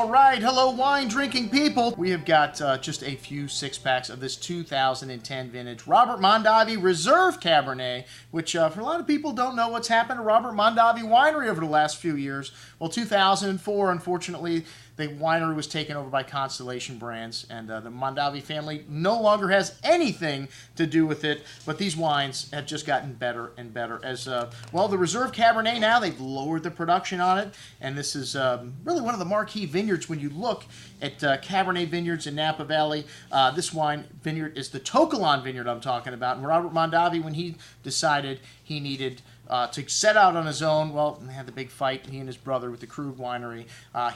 All right, hello wine drinking people. We have got just a few six packs of this 2010 vintage Robert Mondavi Reserve Cabernet, which for a lot of people don't know what's happened to Robert Mondavi Winery over the last few years. Well, 2004, unfortunately, the winery was taken over by Constellation Brands, and the Mondavi family no longer has anything to do with it, but these wines have just gotten better and better. As well, the Reserve Cabernet now, they've lowered the production on it, and this is really one of the marquee vineyards when you look at Cabernet vineyards in Napa Valley. This wine vineyard is the To Kalon Vineyard I'm talking about, and Robert Mondavi, when he decided he needed to set out on his own, well, they had the big fight, he and his brother, with the Krug Winery.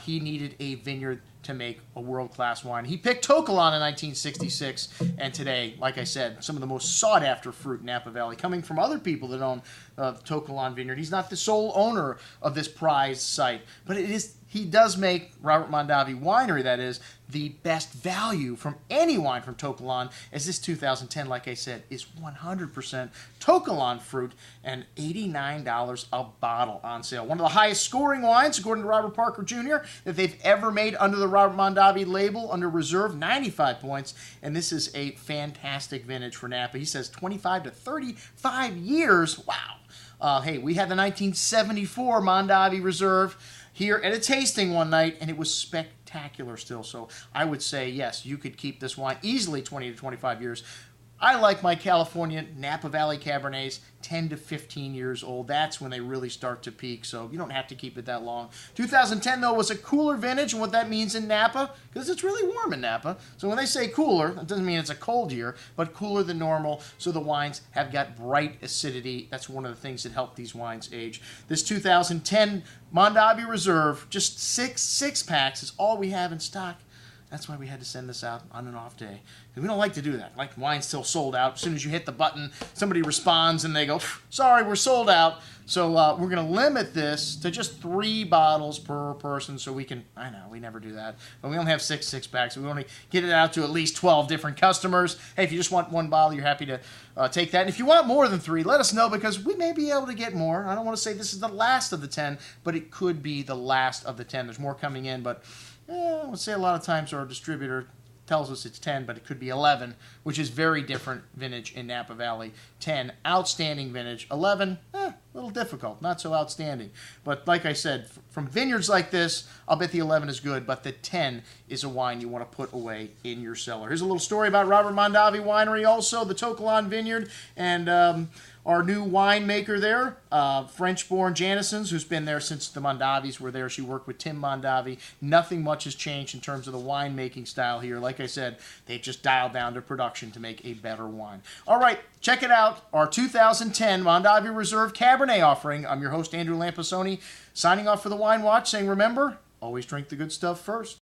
He needed a vineyard to make a world-class wine. He picked Tokalon in 1966, and today, like I said, some of the most sought-after fruit in Napa Valley, coming from other people that own Tokalon Vineyard. He's not the sole owner of this prized site, but he does make Robert Mondavi Winery, that is, the best value from any wine from Tokalon, as this 2010, like I said, is 100% Tokalon fruit and $89 a bottle on sale. One of the highest scoring wines, according to Robert Parker Jr., that they've ever made under the Robert Mondavi label, under Reserve, 95 points, and this is a fantastic vintage for Napa. He says 25 to 35 years. Wow. Hey, we had the 1974 Mondavi Reserve here at a tasting one night, and it was spectacular still. So I would say, yes, you could keep this wine easily 20 to 25 years. I like my California Napa Valley Cabernets 10 to 15 years old. That's when they really start to peak, so you don't have to keep it that long. 2010, though, was a cooler vintage, and what that means in Napa, because it's really warm in Napa. So when they say cooler, that doesn't mean it's a cold year, but cooler than normal, so the wines have got bright acidity. That's one of the things that help these wines age. This 2010 Mondavi Reserve, just six packs, is all we have in stock. That's why we had to send this out on an off day. We don't like to do that. Like, wine's still sold out. As soon as you hit the button, somebody responds and they go, sorry, we're sold out. So we're going to limit this to just 3 bottles per person so we can, I know, we never do that. But we only have six packs. So we only get it out to at least 12 different customers. Hey, if you just want 1 bottle, you're happy to take that. And if you want more than 3, let us know, because we may be able to get more. I don't want to say this is the last of the 10, but it could be the last of the 10. There's more coming in, but I would say a lot of times our distributor tells us it's 10, but it could be 11, which is very different vintage in Napa Valley. 10, outstanding vintage. 11, a little difficult, not so outstanding. But like I said, from vineyards like this, I'll bet the 11 is good, but the 10 is a wine you want to put away in your cellar. Here's a little story about Robert Mondavi Winery, also the To Kalon Vineyard, and our new winemaker there, French-born Janisons, who's been there since the Mondavis were there. She worked with Tim Mondavi. Nothing much has changed in terms of the winemaking style here. Like I said, they just dialed down their production to make a better wine. All right, check it out. Our 2010 Mondavi Reserve Cabernet offering. I'm your host, Andrew Lampasoni, signing off for the Wine Watch, saying, remember, always drink the good stuff first.